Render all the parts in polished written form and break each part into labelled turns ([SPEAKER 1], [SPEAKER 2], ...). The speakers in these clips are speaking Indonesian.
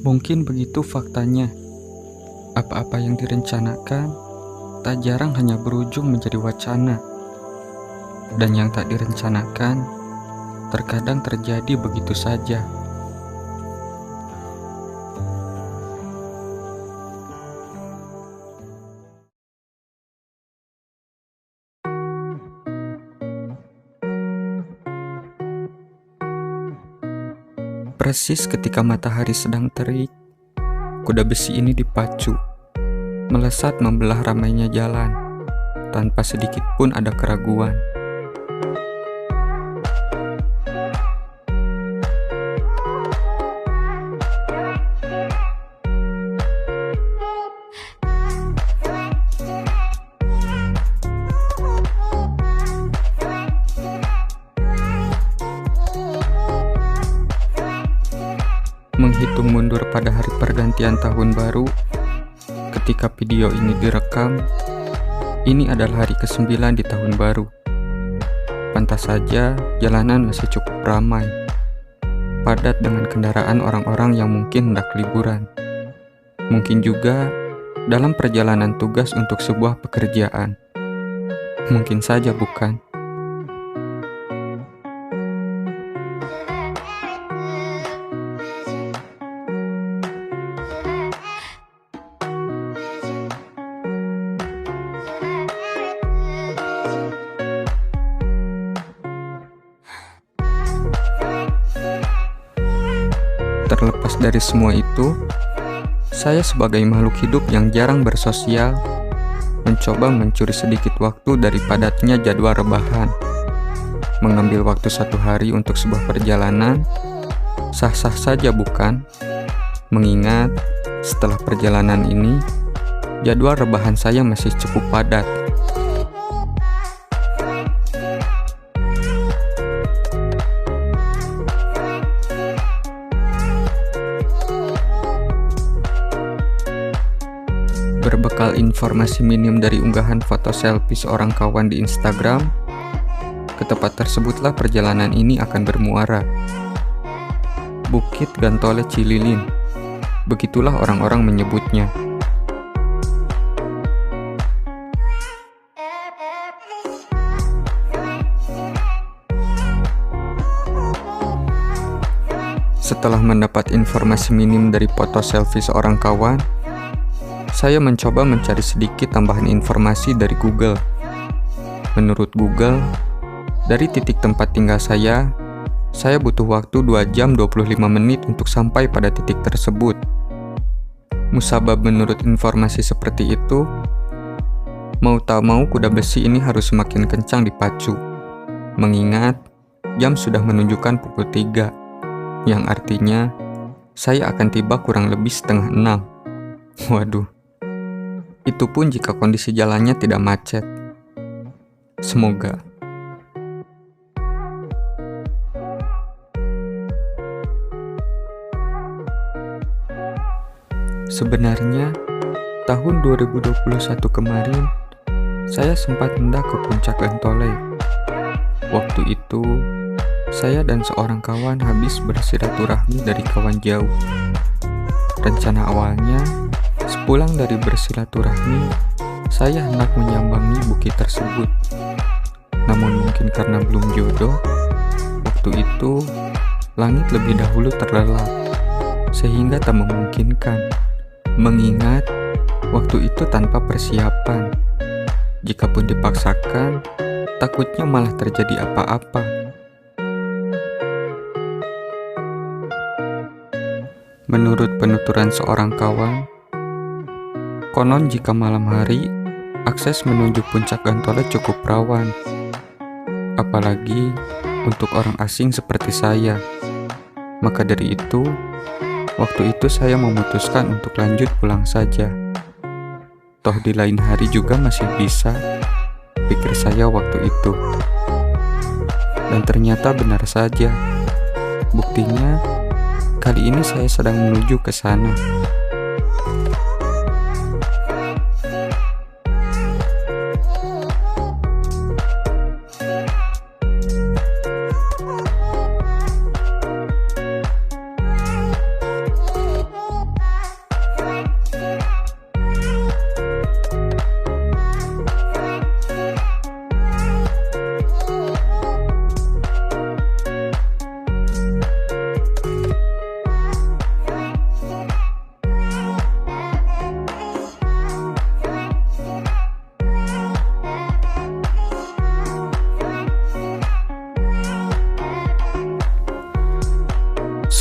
[SPEAKER 1] Mungkin begitu faktanya. Apa-apa yang direncanakan tak jarang hanya berujung menjadi wacana. Dan yang tak direncanakan terkadang terjadi begitu saja. Persis ketika matahari sedang terik, kuda besi ini dipacu, melesat membelah ramainya jalan, tanpa sedikit pun ada keraguan. Menghitung mundur pada hari pergantian tahun baru, ketika video ini direkam, ini adalah hari ke-9 di tahun baru. Pantas saja jalanan masih cukup ramai, padat dengan kendaraan orang-orang yang mungkin hendak liburan. Mungkin juga dalam perjalanan tugas untuk sebuah pekerjaan. Mungkin saja bukan? Terlepas dari semua itu, saya sebagai makhluk hidup yang jarang bersosial, mencoba mencuri sedikit waktu dari padatnya jadwal rebahan. Mengambil waktu 1 hari untuk sebuah perjalanan, sah-sah saja bukan? Mengingat, setelah perjalanan ini, jadwal rebahan saya masih cukup padat. Berbekal informasi minim dari unggahan foto selfie seorang kawan di Instagram, ke tempat tersebutlah perjalanan ini akan bermuara. Bukit Gantole Cililin, begitulah orang-orang menyebutnya. Setelah mendapat informasi minim dari foto selfie seorang kawan, saya mencoba mencari sedikit tambahan informasi dari Google. Menurut Google, dari titik tempat tinggal saya butuh waktu 2 jam 25 menit untuk sampai pada titik tersebut. Musabab menurut informasi seperti itu, mau tak mau kuda besi ini harus semakin kencang dipacu. Mengingat jam sudah menunjukkan pukul 3, yang artinya saya akan tiba kurang lebih setengah 6. Waduh. Itu pun jika kondisi jalannya tidak macet. Semoga. Sebenarnya, tahun 2021 kemarin, saya sempat hendak ke Puncak Gantole. Waktu itu, saya dan seorang kawan habis bersilaturahmi dari kawan jauh. Rencana awalnya, sepulang dari bersilaturahmi, saya hendak menyambangi bukit tersebut. Namun mungkin karena belum jodoh, waktu itu langit lebih dahulu terlelap, sehingga tak memungkinkan. Mengingat waktu itu tanpa persiapan. Jikapun dipaksakan, takutnya malah terjadi apa-apa. Menurut penuturan seorang kawan, konon jika malam hari, akses menuju Puncak Gantole cukup rawan. Apalagi untuk orang asing seperti saya. Maka dari itu, waktu itu saya memutuskan untuk lanjut pulang saja. Toh di lain hari juga masih bisa, pikir saya waktu itu. Dan ternyata benar saja. Buktinya, kali ini saya sedang menuju ke sana.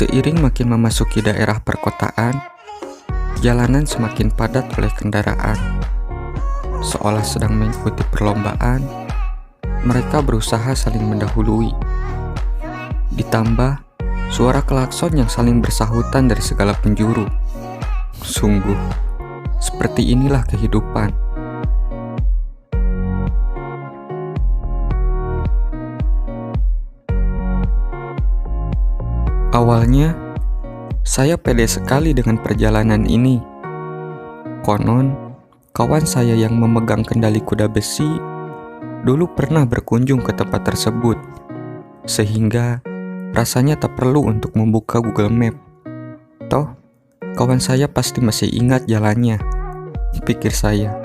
[SPEAKER 1] Seiring makin memasuki daerah perkotaan, jalanan semakin padat oleh kendaraan. Seolah sedang mengikuti perlombaan, mereka berusaha saling mendahului. Ditambah suara klakson yang saling bersahutan dari segala penjuru. Sungguh, seperti inilah kehidupan. Awalnya, saya pede sekali dengan perjalanan ini. Konon, kawan saya yang memegang kendali kuda besi dulu pernah berkunjung ke tempat tersebut, sehingga rasanya tak perlu untuk membuka Google Map. Toh, kawan saya pasti masih ingat jalannya, pikir saya.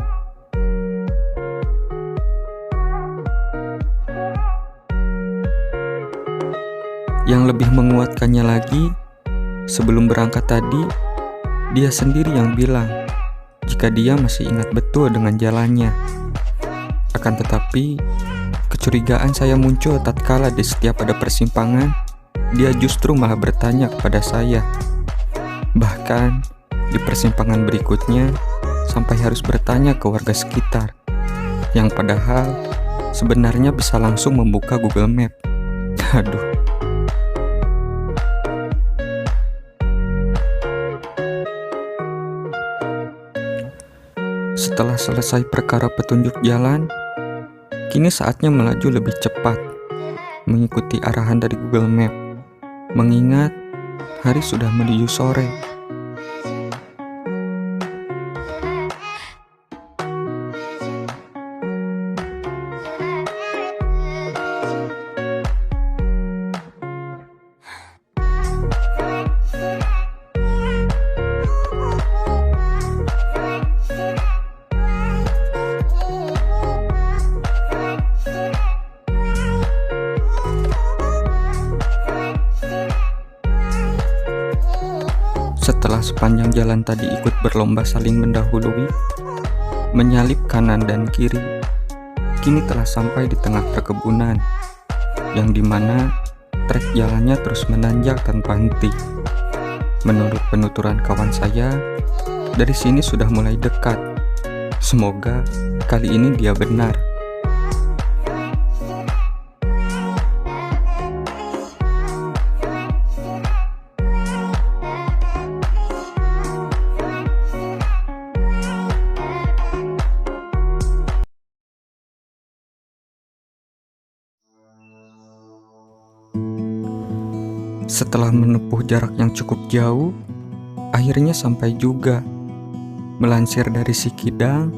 [SPEAKER 1] Yang lebih menguatkannya lagi, sebelum berangkat tadi, dia sendiri yang bilang jika dia masih ingat betul dengan jalannya. Akan tetapi, kecurigaan saya muncul tatkala di setiap ada persimpangan, dia justru malah bertanya kepada saya. Bahkan, di persimpangan berikutnya, sampai harus bertanya ke warga sekitar, yang padahal sebenarnya bisa langsung membuka Google Map. Aduh. Setelah selesai perkara petunjuk jalan, kini saatnya melaju lebih cepat, mengikuti arahan dari Google Map, mengingat hari sudah menuju sore. Setelah sepanjang jalan tadi ikut berlomba saling mendahului, menyalip kanan dan kiri, kini telah sampai di tengah perkebunan, yang dimana trek jalannya terus menanjak tanpa henti. Menurut penuturan kawan saya, dari sini sudah mulai dekat. Semoga kali ini dia benar. Setelah menempuh jarak yang cukup jauh, akhirnya sampai juga. Melansir dari Sikidang,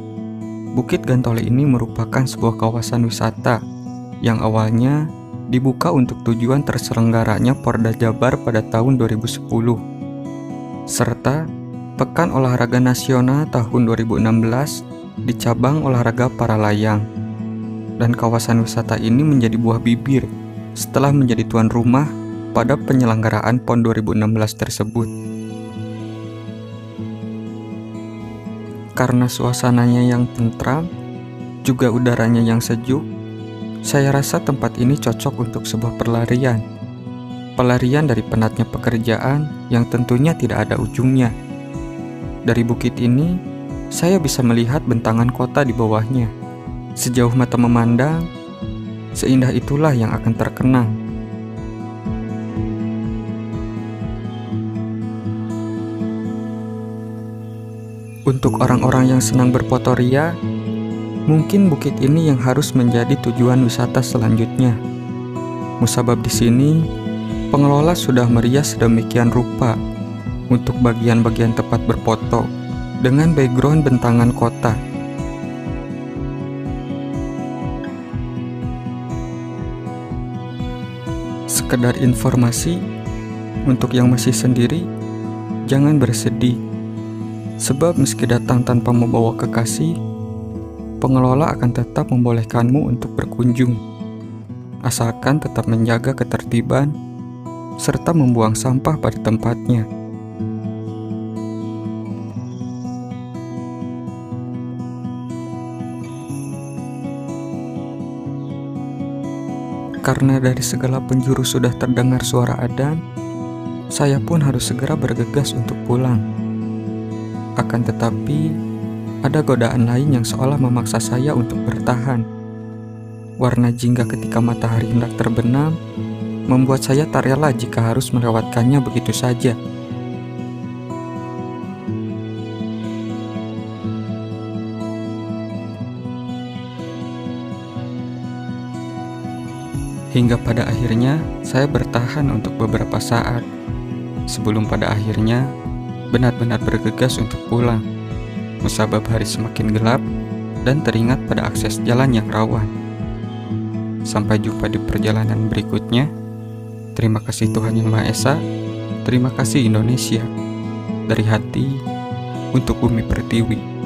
[SPEAKER 1] Bukit Gantole ini merupakan sebuah kawasan wisata yang awalnya dibuka untuk tujuan terselenggaranya Porda Jabar pada tahun 2010, serta Pekan Olahraga Nasional tahun 2016 di cabang olahraga para layang. Dan kawasan wisata ini menjadi buah bibir setelah menjadi tuan rumah pada penyelenggaraan PON 2016 tersebut. Karena suasananya yang tentram, juga udaranya yang sejuk, saya rasa tempat ini cocok untuk sebuah pelarian. Pelarian dari penatnya pekerjaan yang tentunya tidak ada ujungnya. Dari bukit ini, saya bisa melihat bentangan kota di bawahnya. Sejauh mata memandang, seindah itulah yang akan terkenang. Untuk orang-orang yang senang berfotoria, mungkin bukit ini yang harus menjadi tujuan wisata selanjutnya. Musabab di sini, pengelola sudah merias sedemikian rupa untuk bagian-bagian tempat berfoto dengan background bentangan kota. Sekedar informasi, untuk yang masih sendiri, jangan bersedih. Sebab meski datang tanpa membawa kekasih, pengelola akan tetap membolehkanmu untuk berkunjung, asalkan tetap menjaga ketertiban serta membuang sampah pada tempatnya. Karena dari segala penjuru sudah terdengar suara adzan, Saya pun harus segera bergegas untuk pulang. Akan tetapi, ada godaan lain yang seolah memaksa saya untuk bertahan. Warna jingga ketika matahari hendak terbenam membuat saya tak rela jika harus melewatkannya begitu saja. Hingga pada akhirnya saya bertahan untuk beberapa saat, sebelum pada akhirnya benar-benar bergegas untuk pulang, musabab hari semakin gelap dan teringat pada akses jalan yang rawan. Sampai jumpa di perjalanan berikutnya. Terima kasih Tuhan Yang Maha Esa, terima kasih Indonesia, dari hati untuk Bumi Pertiwi.